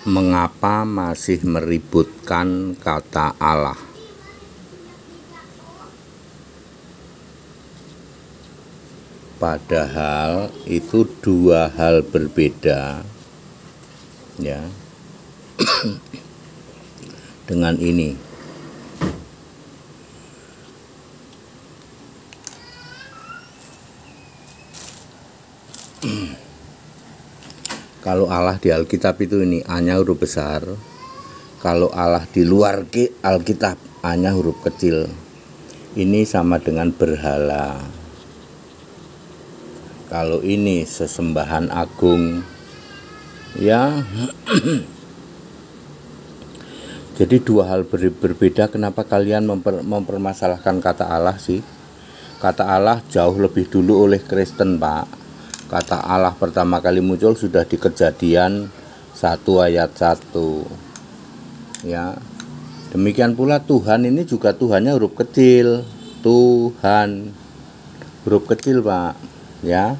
Mengapa masih meributkan kata Allah? Padahal itu dua hal berbeda, ya. Dengan ini, kalau Allah di Alkitab itu ini A-nya huruf besar, kalau Allah di luar Alkitab A-nya huruf kecil. Ini sama dengan berhala. Kalau ini sesembahan agung, ya. Jadi dua hal berbeda. Kenapa kalian mempermasalahkan kata Allah sih? Kata Allah jauh lebih dulu oleh Kristen, Pak. Kata Allah pertama kali muncul sudah di Kejadian 1 ayat 1. Ya. Demikian pula Tuhan ini juga Tuhannya huruf kecil. Tuhan huruf kecil, Pak. Ya.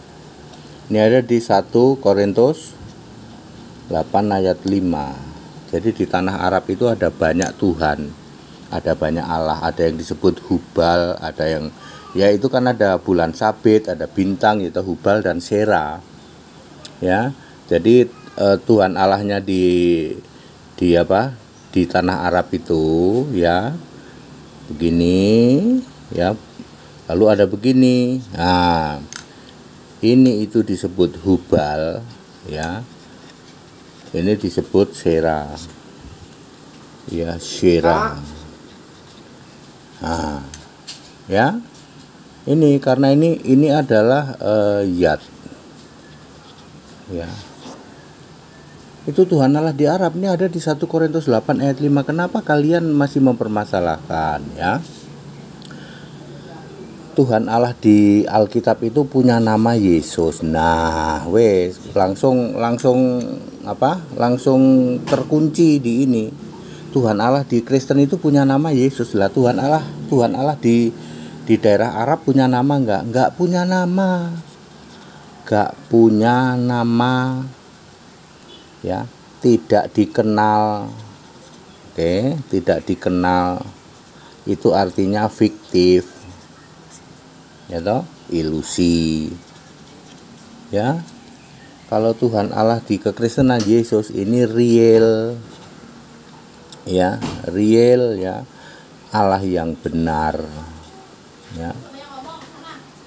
Ini ada di 1 Korintus 8 ayat 5. Jadi di tanah Arab itu ada banyak Tuhan, ada banyak Allah, ada yang disebut Hubal, ada yang, ya itu kan ada bulan sabit, ada bintang, itu Hubal dan Sera. Ya. Jadi Tuhan Allahnya di tanah Arab itu, ya. Begini, ya. Lalu ada begini. Nah, ini itu disebut Hubal, ya. Ini disebut Sera, ya, Sera. Nah, ya, ini karena ini adalah Yad, ya. Itu Tuhan Allah di Arab, ini ada di 1 Korintus 8 ayat 5. Kenapa kalian masih mempermasalahkan, ya? Tuhan Allah di Alkitab itu punya nama Yesus. Nah, langsung terkunci di ini. Tuhan Allah di Kristen itu punya nama Yesus. Lah Tuhan Allah di daerah Arab punya nama enggak? Enggak punya nama. Enggak punya nama. Ya, tidak dikenal. Oke, tidak dikenal. Itu artinya fiktif. Ya toh, ilusi. Ya. Kalau Tuhan Allah di kekristenan Yesus ini real. Ya, real, ya. Allah yang benar. Ya.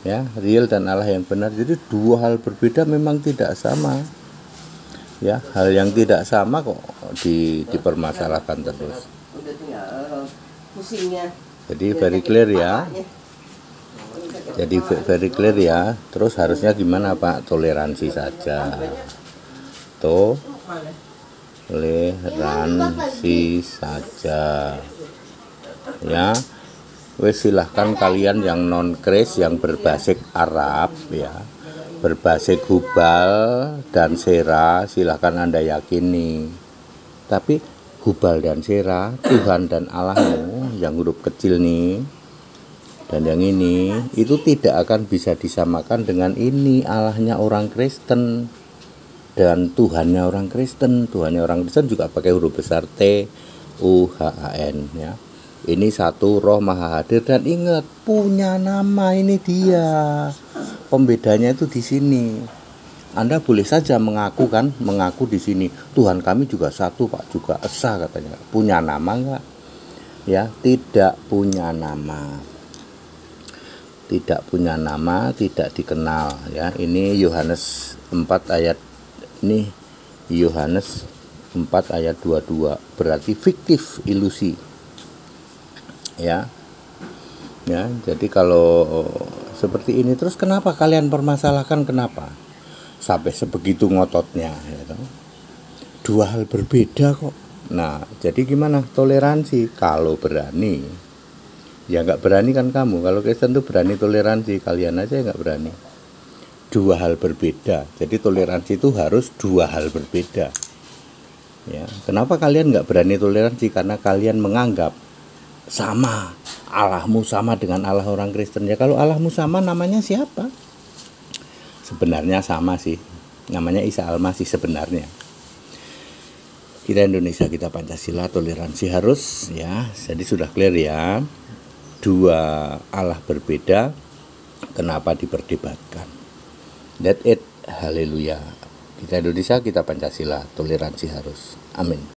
Ya, real dan Allah yang benar. Jadi dua hal berbeda memang tidak sama. Ya, hal yang tidak sama kok dipermasalahkan terus. Jadi very clear, ya. Jadi very clear, ya. Terus harusnya gimana, Pak? Toleransi saja. Toleransi saja. Ya. Silahkan kalian yang non Kris, yang berbasis Arab, ya, berbasis Hubal dan Sera, silahkan Anda yakini. Tapi Hubal dan Sera, Tuhan dan Allahmu yang huruf kecil nih, dan yang ini itu tidak akan bisa disamakan dengan ini Allahnya orang Kristen dan Tuhannya orang Kristen. Tuhannya orang Kristen juga pakai huruf besar Tuhan, ya. Ini satu roh maha hadir, dan ingat punya nama, ini dia. Pembedanya itu di sini. Anda boleh saja mengaku di sini Tuhan kami juga satu, Pak, juga esa katanya. Punya nama enggak? Ya, tidak punya nama. Tidak punya nama, tidak dikenal, ya. Ini Yohanes 4 ayat 22, berarti fiktif, ilusi. Ya. Ya, jadi kalau seperti ini terus kenapa kalian permasalahkan, kenapa? Sampai sebegitu ngototnya, ya. Dua hal berbeda kok. Nah, jadi gimana? Toleransi kalau berani. Ya nggak berani kan kamu. Kalau Kristen tuh berani toleransi, kalian aja nggak berani. Dua hal berbeda. Jadi toleransi itu harus dua hal berbeda. Ya, kenapa kalian nggak berani toleransi? Karena kalian menganggap sama, Allahmu sama dengan Allah orang Kristen. Ya kalau Allahmu sama, namanya siapa? Sebenarnya sama sih. Namanya Isa Al-Masih sebenarnya. Kita Indonesia, kita Pancasila, toleransi harus, ya. Jadi sudah clear ya. Dua Allah berbeda, kenapa diperdebatkan? That's it. Haleluya. Kita Indonesia, kita Pancasila, toleransi harus. Amin.